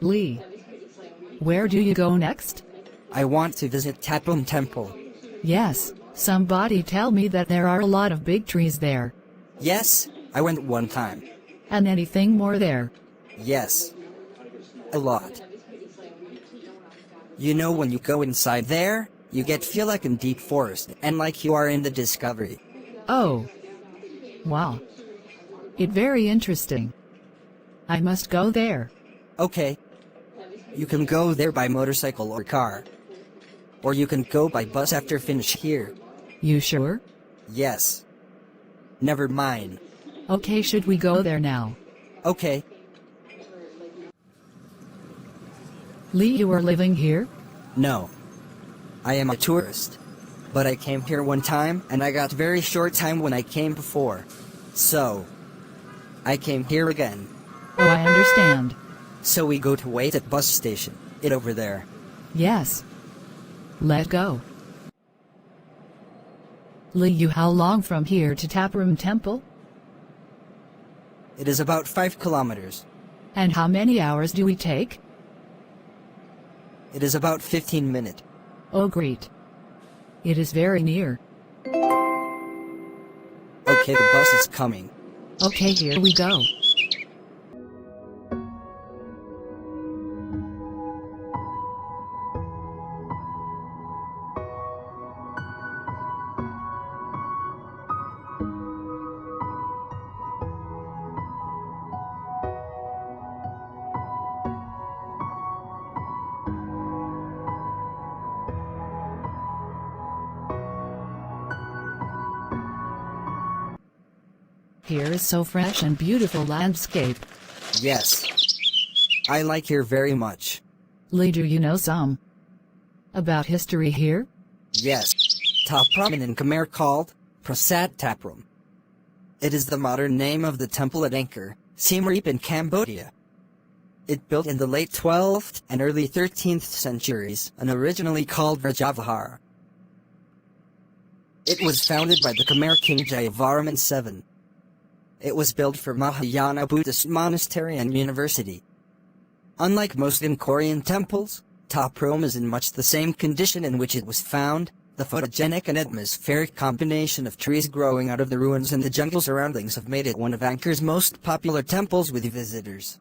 Lee, where do you go next? I want to visit Prum Temple. Yes, somebody tell me that there are a lot of big trees there. Yes, I went one time. And anything more there? Yes. A lot. You know, when you go inside there, you feel like in deep forest and like you are in the Discovery. Oh. Wow. It very interesting. I must go there. Okay. You can go there by motorcycle or car. Or you can go by bus after finish here. You sure? Yes. Never mind. Okay, should we go there now? Okay. Lee, you are living here? No. I am a tourist. But I came here one time and I got very short time when I came before. So, I came here again. Oh, I understand. So we go to wait at bus station. It over there. Yes. Let go. Lee, you how long from here to Prum Temple? It is about 5 kilometers. And how many hours do we take? It is about 15 minutes. Oh, great. It is very near. Okay, the bus is coming. Okay, here we go. Here is so fresh and beautiful landscape. Yes. I like here very much. Lee, do you know some about history here? Yes. Prum in Khmer called Prasat Taprum. It is the modern name of the temple at Angkor, Siem Reap in Cambodia. It built in the late 12th and early 13th centuries and originally called Rajavihar. It was founded by the Khmer king Jayavarman VII. It was built for Mahayana Buddhist monastery and university. Unlike most Korean temples, Prum is in much the same condition in which it was found. The photogenic and atmospheric combination of trees growing out of the ruins and the jungle surroundings have made it one of Angkor's most popular temples with visitors.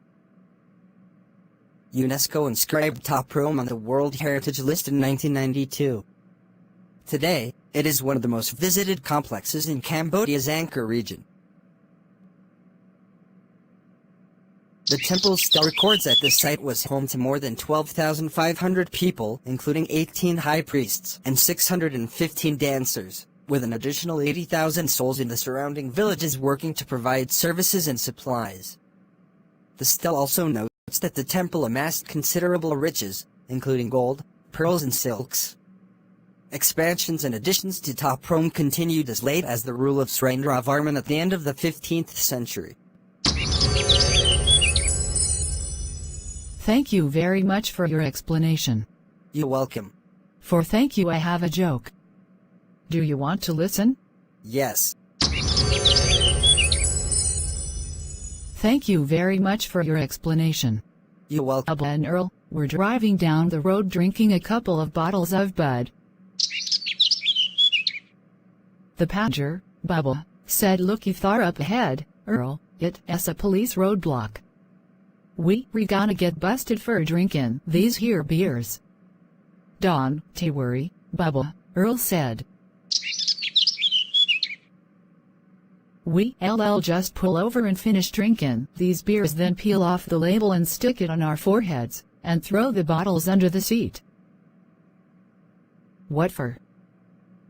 UNESCO inscribed Prum on the World Heritage List in 1992. Today, it is one of the most visited complexes in Cambodia's Angkor region. The temple still records that this site was home to more than 12,500 people, including 18 high priests and 615 dancers, with an additional 80,000 souls in the surrounding villages working to provide services and supplies. The stele also notes that the temple amassed considerable riches, including gold, pearls and silks. Expansions and additions to Prum continued as late as the rule of Surendra Varman at the end of the 15th century. Thank you very much for your explanation. You're welcome. For thank you I have a joke. Do you want to listen? Yes. Thank you very much for your explanation. You're welcome. Bubba and Earl were driving down the road drinking a couple of bottles of Bud. The passenger, Bubba, said, "Looky far up ahead, Earl, it's a police roadblock. We gonna get busted for drinking these here beers." "Don't worry, Bubba," Earl said. We'll just pull over and finish drinking these beers, then peel off the label and stick it on our foreheads, and throw the bottles under the seat." "What for?"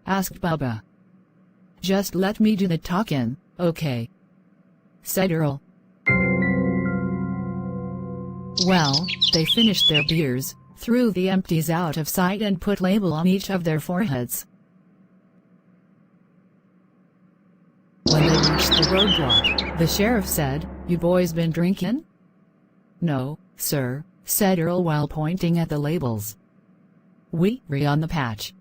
asked Bubba. "Just let me do the talking, okay?" said Earl. Well, they finished their beers, threw the empties out of sight and put label on each of their foreheads. When they reached the roadblock, the sheriff said, "You boys been drinking?" "No, sir," said Earl while pointing at the labels. "We're on the patch."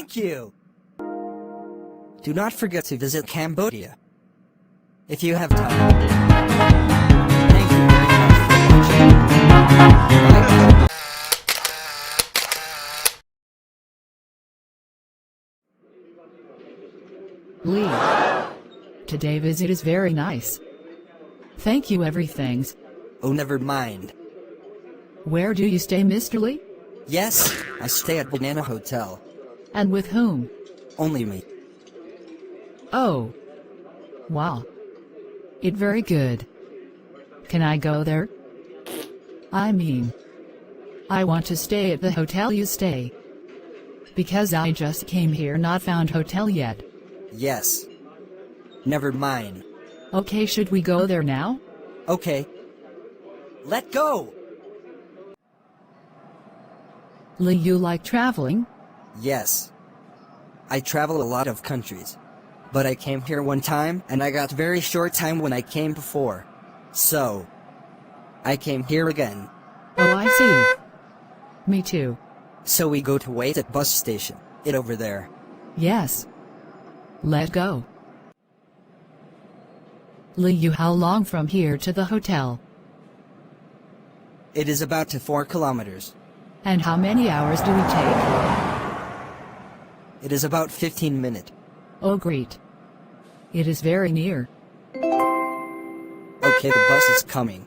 Thank you! Do not forget to visit Cambodia if you have time. Thank you very much for watching. Bye. Lee. Today visit is very nice. Thank you everythings. Oh, never mind. Where do you stay, Mr. Lee? Yes, I stay at Banana Hotel. And with whom? Only me. Oh. Wow. It very good. Can I go there? I mean, I want to stay at the hotel you stay. Because I just came here not found hotel yet. Yes. Never mind. Okay, should we go there now? Okay. Let go! Lee, you like traveling? Yes. I travel a lot of countries. But I came here one time and I got very short time when I came before. So, I came here again. Oh, I see. Me too. So we go to wait at bus station. It over there. Yes. Let's go. Lee, you how long from here to the hotel? It is about to 4 kilometers. And how many hours do we take? It is about 15 minutes. Oh, great. It is very near. Okay, the bus is coming.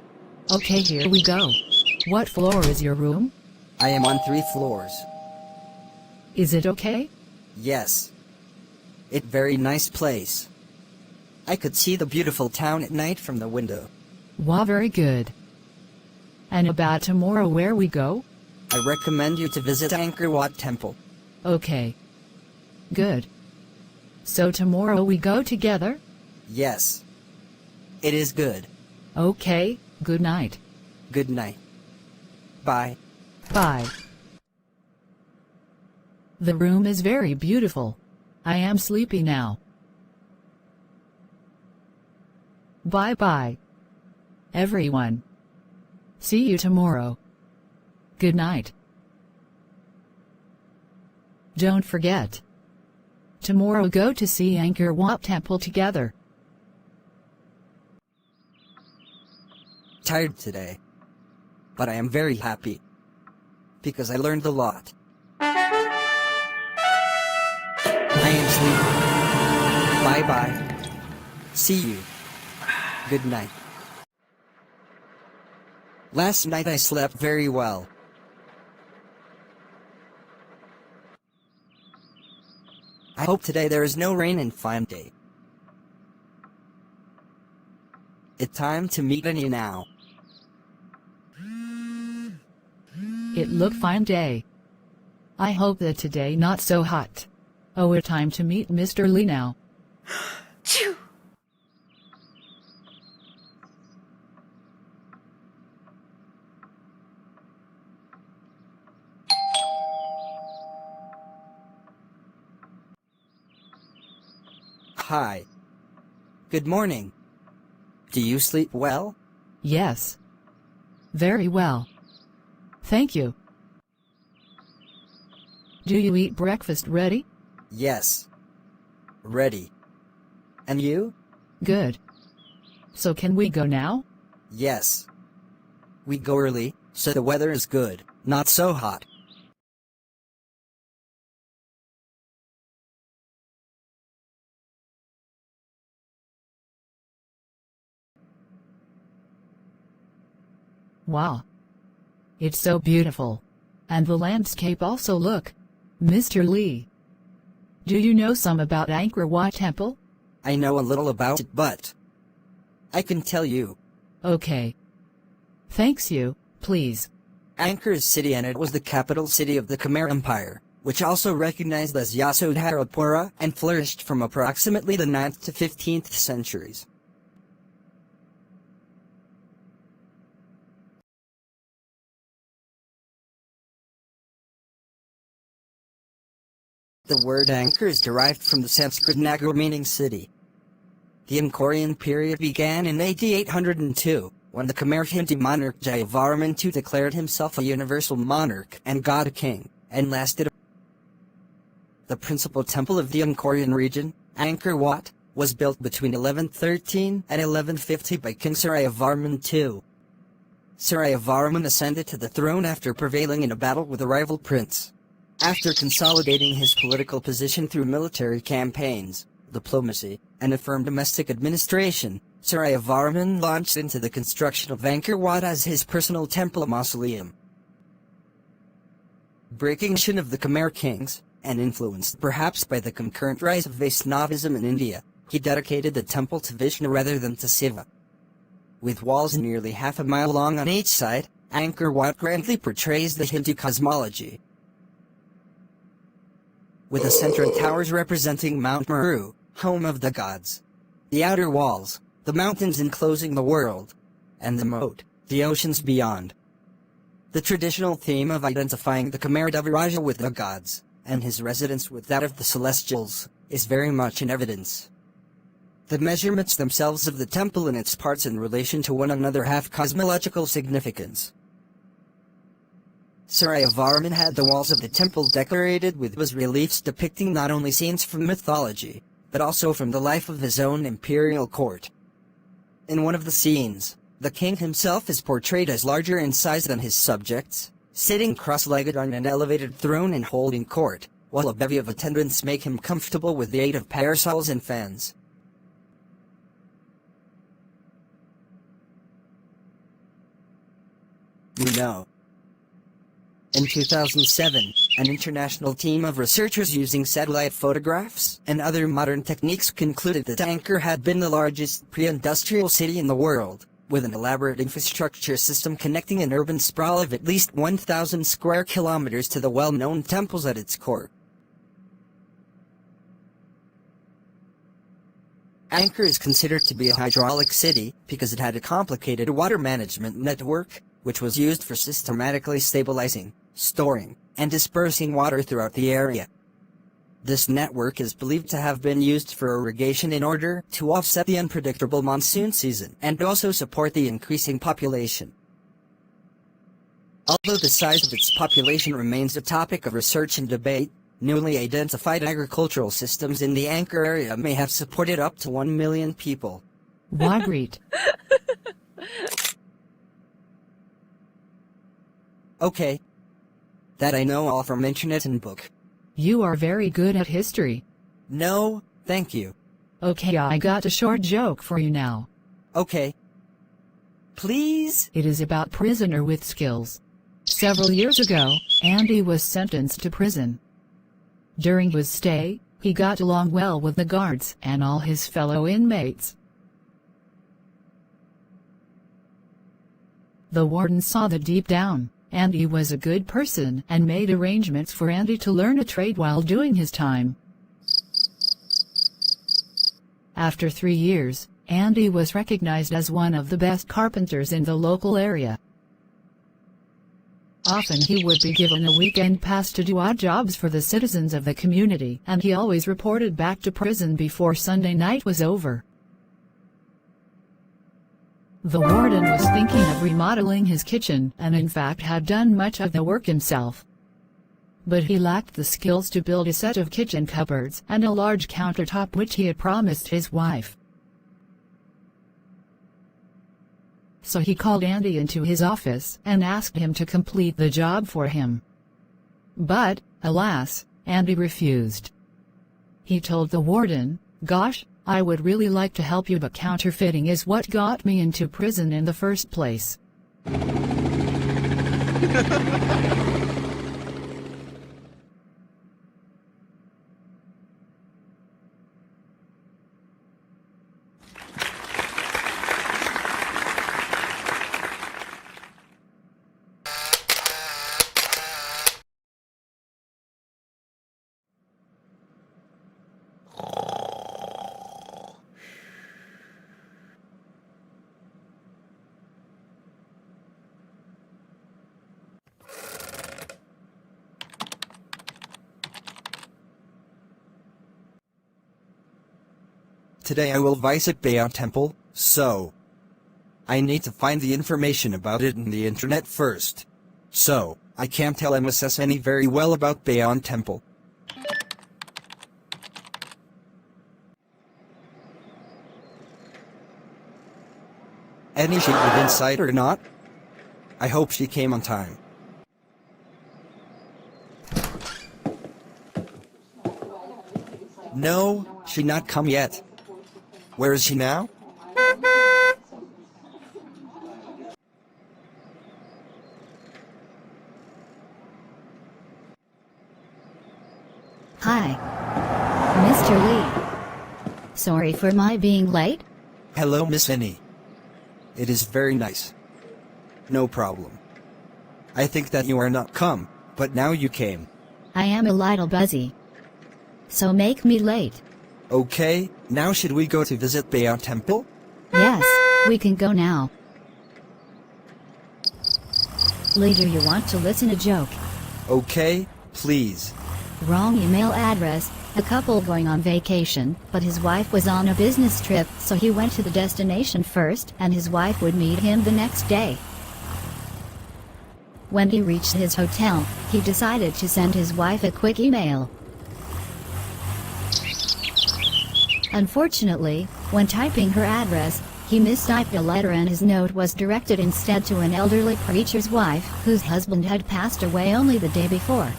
Okay, here we go. What floor is your room? I am on 3 floors. Is it okay? Yes. It very nice place. I could see the beautiful town at night from the window. Wow, very good. And about tomorrow where we go? I recommend you to visit Angkor Wat Temple. Okay. Good. So tomorrow we go together? Yes. It is good. Okay, good night. Good night. Bye. Bye. The room is very beautiful. I am sleepy now. Bye-bye. Everyone. See you tomorrow. Good night. Don't forget. Tomorrow go to see Angkor Wat Temple together. Tired today. But I am very happy. Because I learned a lot. I am sleepy. Bye-bye. See you. Good night. Last night I slept very well. I hope today there is no rain and fine day. It's time to meet Annie now. It look fine day. I hope that today not so hot. Oh, it's time to meet Mr. Lee now. Hi. Good morning. Do you sleep well? Yes. Very well. Thank you. Do you eat breakfast ready? Yes. Ready. And you? Good. So can we go now? Yes. We go early, so the weather is good, not so hot. Wow. It's so beautiful. And the landscape also look. Mr. Lee. Do you know some about Angkor Wat Temple? I know a little about it, but I can tell you. Okay. Thanks you, please. Angkor is city and it was the capital city of the Khmer Empire, which also recognized as Yasodharapura and flourished from approximately the 9th to 15th centuries. The word Angkor is derived from the Sanskrit Nagar meaning city. The Angkorian period began in AD 802, when the Khmer Hindi monarch Jayavarman II declared himself a universal monarch and god king, and lasted the principal temple of the Angkorian region, Angkor Wat, was built between 1113 and 1150 by King Suryavarman II. Suryavarman ascended to the throne after prevailing in a battle with a rival prince. After consolidating his political position through military campaigns, diplomacy, and a firm domestic administration, Suryavarman launched into the construction of Angkor Wat as his personal temple mausoleum. Breaking of the Khmer kings, and influenced perhaps by the concurrent rise of Vaishnavism in India, he dedicated the temple to Vishnu rather than to Shiva. With walls nearly half a mile long on each side, Angkor Wat grandly portrays the Hindu cosmology. With the central towers representing Mount Meru, home of the gods, the outer walls, the mountains enclosing the world, and the moat, the oceans beyond. The traditional theme of identifying the Khmer Devaraja with the gods, and his residence with that of the celestials, is very much in evidence. The measurements themselves of the temple and its parts in relation to one another have cosmological significance. Suryavarman had the walls of the temple decorated with bas-reliefs depicting not only scenes from mythology, but also from the life of his own imperial court. In one of the scenes, the king himself is portrayed as larger in size than his subjects, sitting cross-legged on an elevated throne and holding court, while a bevy of attendants make him comfortable with the aid of parasols and fans. In 2007, an international team of researchers using satellite photographs and other modern techniques concluded that Angkor had been the largest pre-industrial city in the world, with an elaborate infrastructure system connecting an urban sprawl of at least 1,000 square kilometers to the well-known temples at its core. Angkor is considered to be a hydraulic city because it had a complicated water management network, which was used for systematically stabilizing, storing, and dispersing water throughout the area. This network is believed to have been used for irrigation in order to offset the unpredictable monsoon season and also support the increasing population. Although the size of its population remains a topic of research and debate, newly identified agricultural systems in the Angkor area may have supported up to 1 million people. Wagreet. Okay. That I know all from internet and book. You are very good at history. No, thank you. Okay, I got a short joke for you now. Okay. Please? It is about prisoner with skills. Several years ago, Andy was sentenced to prison. During his stay, he got along well with the guards and all his fellow inmates. The warden saw that deep down, Andy was a good person and made arrangements for Andy to learn a trade while doing his time. After 3 years, Andy was recognized as one of the best carpenters in the local area. Often he would be given a weekend pass to do odd jobs for the citizens of the community, and he always reported back to prison before Sunday night was over. The warden was thinking of remodeling his kitchen and in fact had done much of the work himself. But he lacked the skills to build a set of kitchen cupboards and a large countertop which he had promised his wife. So he called Andy into his office and asked him to complete the job for him. But, alas, Andy refused. He told the warden, "Gosh, I would really like to help you, but counterfeiting is what got me into prison in the first place." Today I will visit Bayon Temple, so I need to find the information about it in the internet first. So, I can't tell MSS any very well about Bayon Temple. Any sheet within sight or not? I hope she came on time. No, she not come yet. Where is she now? Hi. Mr. Lee. Sorry for my being late. Hello, Miss Annie. It is very nice. No problem. I think that you are not come, but now you came. I am a little busy. So make me late. Okay, now should we go to visit Bayon Temple? Yes, we can go now. Later you want to listen a joke. Okay, please. Wrong email address. A couple going on vacation, but his wife was on a business trip, so he went to the destination first and his wife would meet him the next day. When he reached his hotel, he decided to send his wife a quick email. Unfortunately, when typing her address, he mistyped a letter and his note was directed instead to an elderly preacher's wife whose husband had passed away only the day before.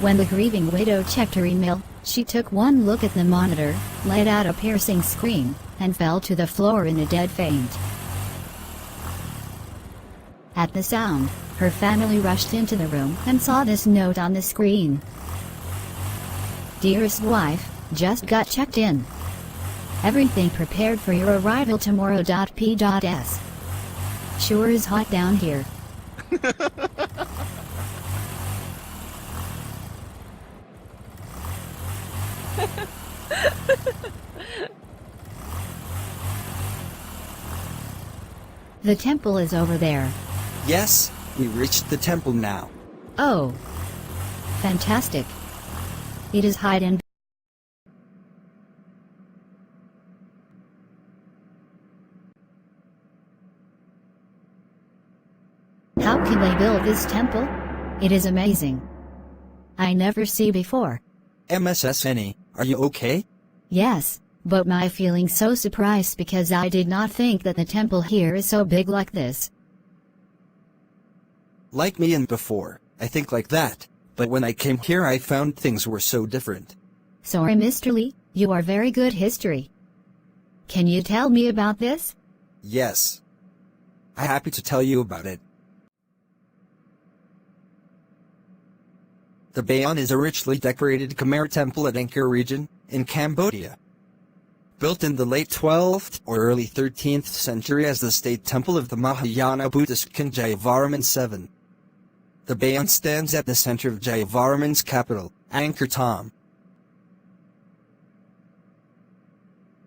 When the grieving widow checked her email, she took one look at the monitor, let out a piercing scream, and fell to the floor in a dead faint. At the sound, her family rushed into the room and saw this note on the screen. Dearest wife, just got checked in. Everything prepared for your arrival tomorrow. P.S. Sure is hot down here. The temple is over there. Yes, we reached the temple now. Oh. Fantastic. It is hide and How can they build this temple? It is amazing. I never see before. MSSNE, are you okay? Yes, but my feeling so surprised because I did not think that the temple here is so big like this. Like me and before, I think like that, but when I came here I found things were so different. Sorry Mr. Lee, you are very good history. Can you tell me about this? Yes. I'm happy to tell you about it. The Bayon is a richly decorated Khmer temple at Angkor region, in Cambodia. Built in the late 12th or early 13th century as the state temple of the Mahayana Buddhist king Jayavarman VII. The Bayon stands at the center of Jayavarman's capital, Angkor Thom.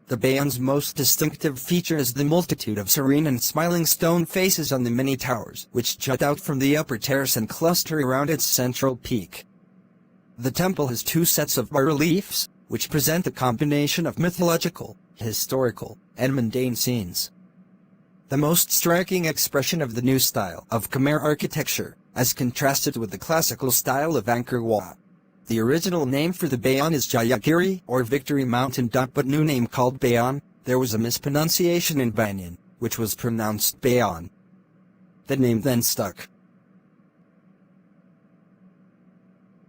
The Bayon's most distinctive feature is the multitude of serene and smiling stone faces on the many towers, which jut out from the upper terrace and cluster around its central peak. The temple has two sets of bas-reliefs, which present a combination of mythological, historical, and mundane scenes. The most striking expression of the new style of Khmer architecture, as contrasted with the classical style of Angkor Wat. The original name for the Bayon is Jayagiri, or Victory Mountain. But new name called Bayon, there was a mispronunciation in Banyan, which was pronounced Bayon. The name then stuck.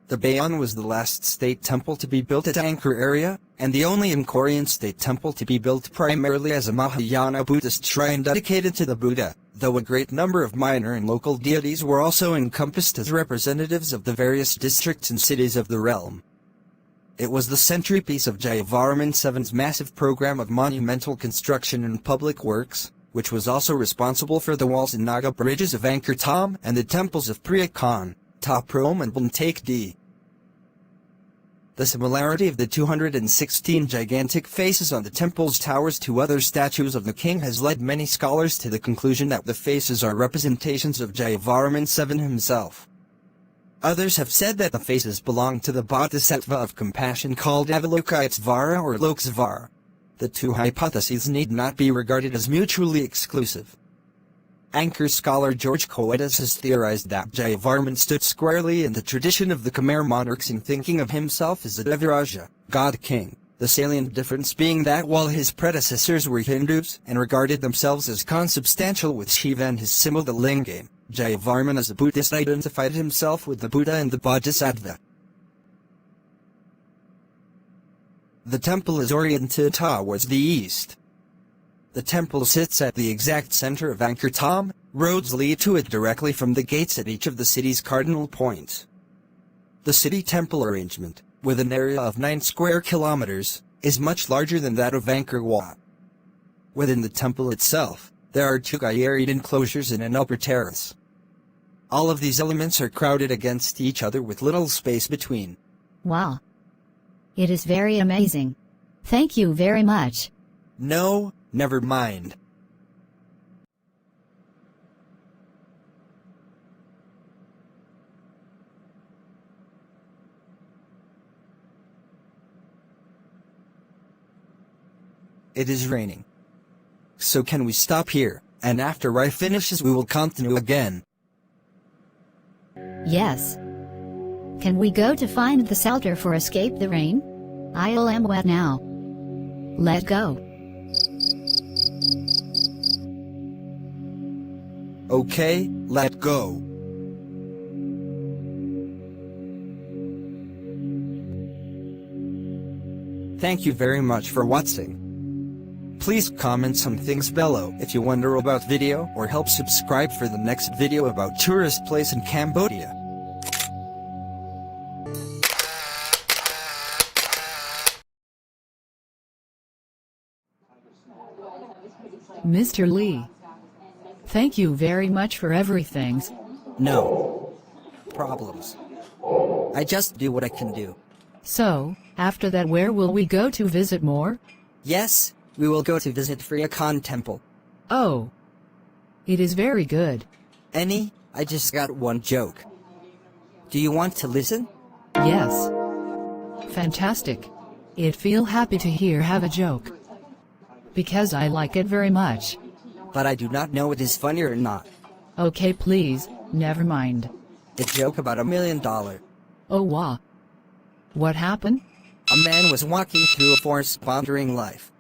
The Bayon was the last state temple to be built at Angkor area, and the only Angkorian state temple to be built primarily as a Mahayana Buddhist shrine dedicated to the Buddha, though a great number of minor and local deities were also encompassed as representatives of the various districts and cities of the realm. It was the centerpiece of Jayavarman VII's massive program of monumental construction and public works, which was also responsible for the walls and Naga bridges of Angkor Thom and the temples of Preah Khan, Ta Prohm and Bontek D. The similarity of the 216 gigantic faces on the temple's towers to other statues of the king has led many scholars to the conclusion that the faces are representations of Jayavarman VII himself. Others have said that the faces belong to the Bodhisattva of compassion called Avalokitesvara or Loksvara. The two hypotheses need not be regarded as mutually exclusive. Angkor scholar George Coedes has theorized that Jayavarman stood squarely in the tradition of the Khmer monarchs in thinking of himself as a Devaraja, god king, The salient difference being that while his predecessors were Hindus and regarded themselves as consubstantial with Shiva and his symbol the lingam, Jayavarman as a Buddhist identified himself with the Buddha and the Bodhisattva. The temple is oriented towards the east. The temple sits at the exact center of Ankartam. Roads lead to it directly from the gates at each of the city's cardinal points. The city temple arrangement, with an area of 9 square kilometers, is much larger than that of Angkor Wat. Within the temple itself, there are 2 gallery enclosures and an upper terrace. All of these elements are crowded against each other with little space between. Wow. It is very amazing. Thank you very much. No, never mind. It is raining. So can we stop here, and after Rai finishes we will continue again. Yes. Can we go to find the shelter for escape the rain? I am wet now. Let's go. Okay, let go. Thank you very much for watching. Please comment some things below if you wonder about video or help subscribe for the next video about tourist place in Cambodia. Mr. Lee. Thank you very much for everything. No problems. I just do what I can do. So, after that where will we go to visit more? Yes, we will go to visit Phria Khan Temple. Oh. It is very good. I just got one joke. Do you want to listen? Yes. Fantastic. It feel happy to hear have a joke. Because I like it very much. But I do not know it is funny or not. Okay please, never mind. A joke about $1 million. Oh wow. What happened? A man was walking through a forest pondering life.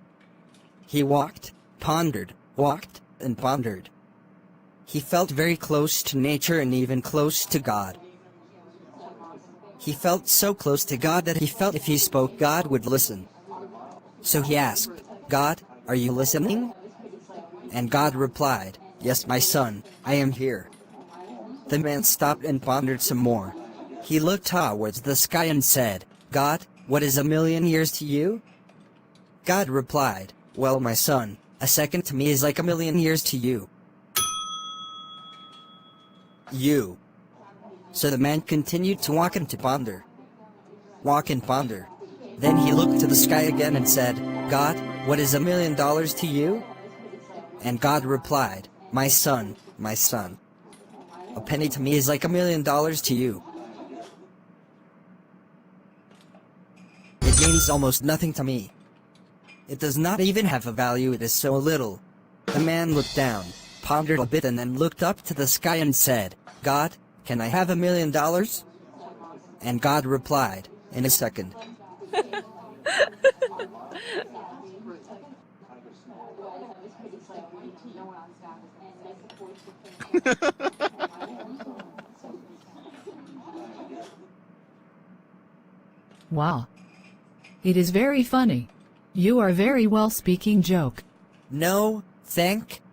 He walked, pondered, walked, and pondered. He felt very close to nature and even close to God. He felt so close to God that he felt if he spoke God would listen. So he asked, God, are you listening? And God replied, yes my son, I am here. The man stopped and pondered some more. He looked towards the sky and said, God, what is 1 million years to you? God replied, well my son, a second to me is like 1 million years to you. So the man continued to walk and to ponder. Walk and ponder. Then he looked to the sky again and said, God, what is $1 million to you? And God replied, my son, a penny to me is like $1 million to you. It means almost nothing to me. It does not even have a value, it is so little. The man looked down, pondered a bit and then looked up to the sky and said, God, can I have $1 million? And God replied, in a second. Wow. It is very funny. You are very well speaking joke. No,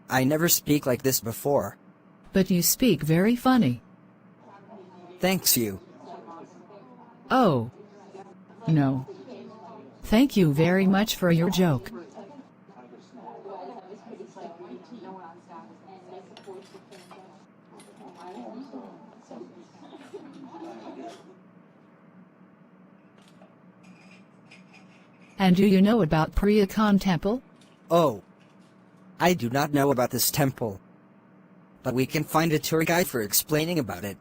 I never speak like this before. But you speak very funny. Thanks you. Oh. No. Thank you very much for your joke. And do you know about Phria Khan Temple? Oh. I do not know about this temple. But we can find a tour guide for explaining about it.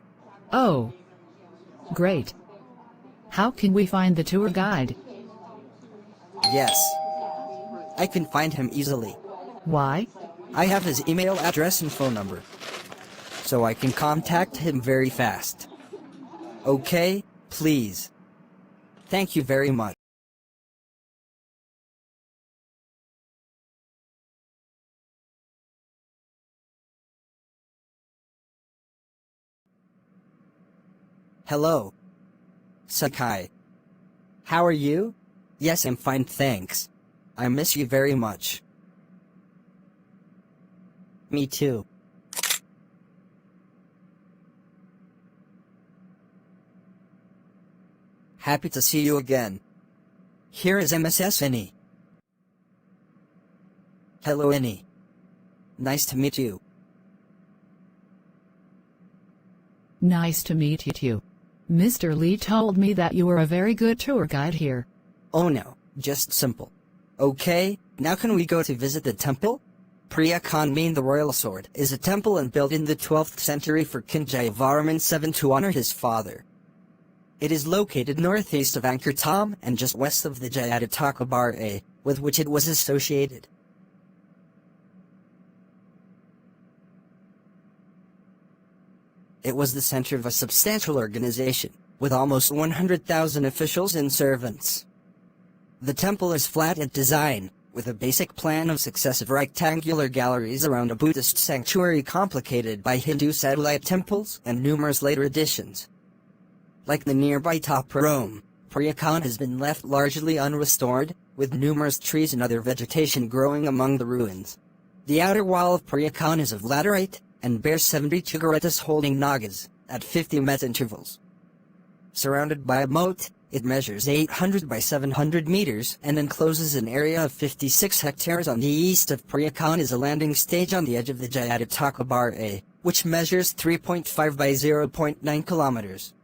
Oh. Great. How can we find the tour guide? Yes. I can find him easily. Why? I have his email address and phone number. So I can contact him very fast. Okay, please. Thank you very much. Hello. Sakai. How are you? Yes, I'm fine, thanks. I miss you very much. Me too. Happy to see you again. Here is MSS Annie. Hello Annie. Nice to meet you. Nice to meet you too. Mr. Lee told me that you were a very good tour guide here. Oh no, just simple. Okay, now can we go to visit the temple? Priya Khan the Royal Sword is a temple and built in the 12th century for King Jayavarman VII to honor his father. It is located northeast of Angkor Thom and just west of the Jayadataka Bar-A, with which it was associated. It was the center of a substantial organization, with almost 100,000 officials and servants. The temple is flat in design, with a basic plan of successive rectangular galleries around a Buddhist sanctuary complicated by Hindu satellite temples and numerous later additions. Like the nearby Prum, Priya Khan has been left largely unrestored, with numerous trees and other vegetation growing among the ruins. The outer wall of Priya Khan is of laterite, and bears 72 Garetas holding nagas, at 50 intervals. Surrounded by a moat, it measures 800 by 700 meters and encloses an area of 56 hectares. On the east of Priya Khan is a landing stage on the edge of the Jayadataka Bar-A, which measures 3.5 by 0.9 kilometers.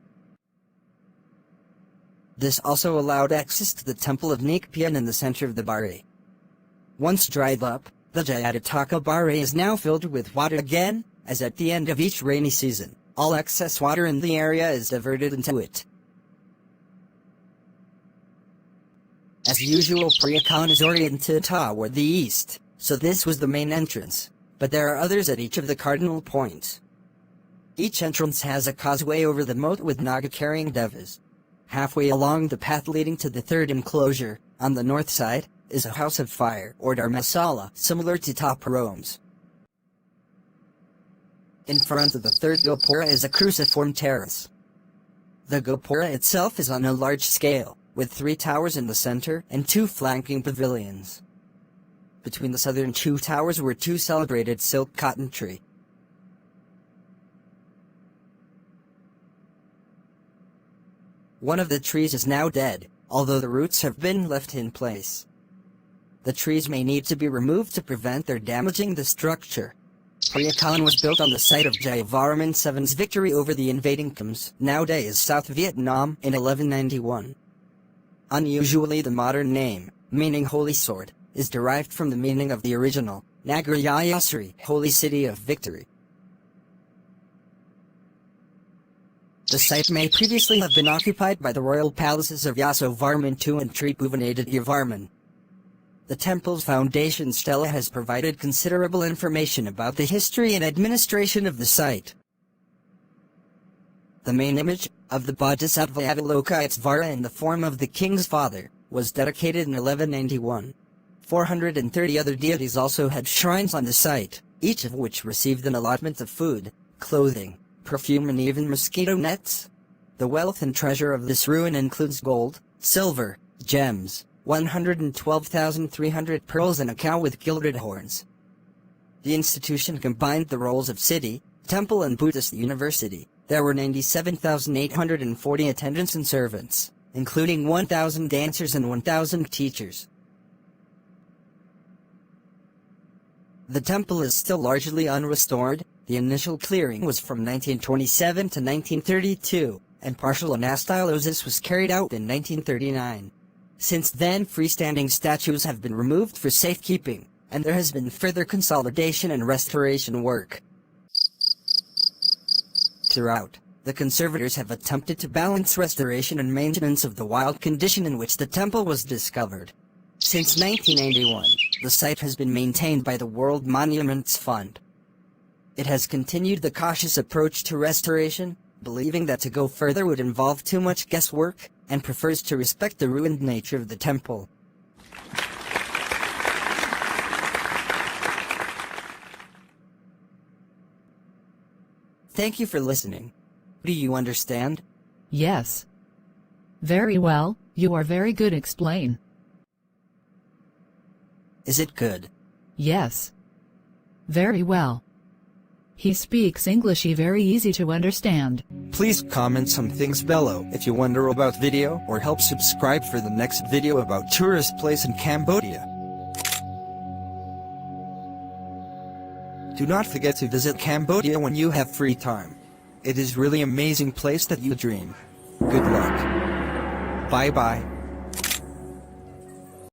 This also allowed access to the temple of Nikpian in the center of the Bar-A. Once dried up, the Jayadataka Bar-A is now filled with water again, as at the end of each rainy season, all excess water in the area is diverted into it. As usual, Priya Khan is oriented toward the east, so this was the main entrance, but there are others at each of the cardinal points. Each entrance has a causeway over the moat with naga-carrying devas. Halfway along the path leading to the third enclosure, on the north side, is a house of fire or dharmasala similar to Prum's. In front of the third gopura is a cruciform terrace. The gopura itself is on a large scale, with 3 towers in the center and 2 flanking pavilions. Between the southern 2 towers were 2 celebrated silk cotton tree. One of the trees is now dead, although the roots have been left in place. The trees may need to be removed to prevent their damaging the structure. Priya Khan was built on the site of Jayavarman VII's victory over the invading Khms, nowadays South Vietnam, in 1191. Unusually, the modern name, meaning Holy Sword, is derived from the meaning of the original, Nagar Yayasri, Holy City of Victory. The site may previously have been occupied by the royal palaces of Yasovarman II and Tribhuvanadityavarman. The temple's foundation stela has provided considerable information about the history and administration of the site. The main image, of the Bodhisattva Avalokitesvara in the form of the king's father, was dedicated in 1191. 430 other deities also had shrines on the site, each of which received an allotment of food, clothing, perfume and even mosquito nets. The wealth and treasure of this ruin includes gold, silver, gems, 112,300 pearls and a cow with gilded horns. The institution combined the roles of city, temple and Buddhist university. There were 97,840 attendants and servants, including 1,000 dancers and 1,000 teachers. The temple is still largely unrestored. The initial clearing was from 1927 to 1932, and partial anastylosis was carried out in 1939. Since then, freestanding statues have been removed for safekeeping, and there has been further consolidation and restoration work. Throughout, the conservators have attempted to balance restoration and maintenance of the wild condition in which the temple was discovered. Since 1981, the site has been maintained by the World Monuments Fund. It has continued the cautious approach to restoration, believing that to go further would involve too much guesswork, and prefers to respect the ruined nature of the temple. Thank you for listening. Do you understand? Yes. Very well, you are very good explain. Is it good? Yes. Very well. He speaks Englishy very easy to understand. Please comment some things below if you wonder about video, or help subscribe for the next video about tourist place in Cambodia. Do not forget to visit Cambodia when you have free time. It is really amazing place that you dream. Good luck. Bye bye.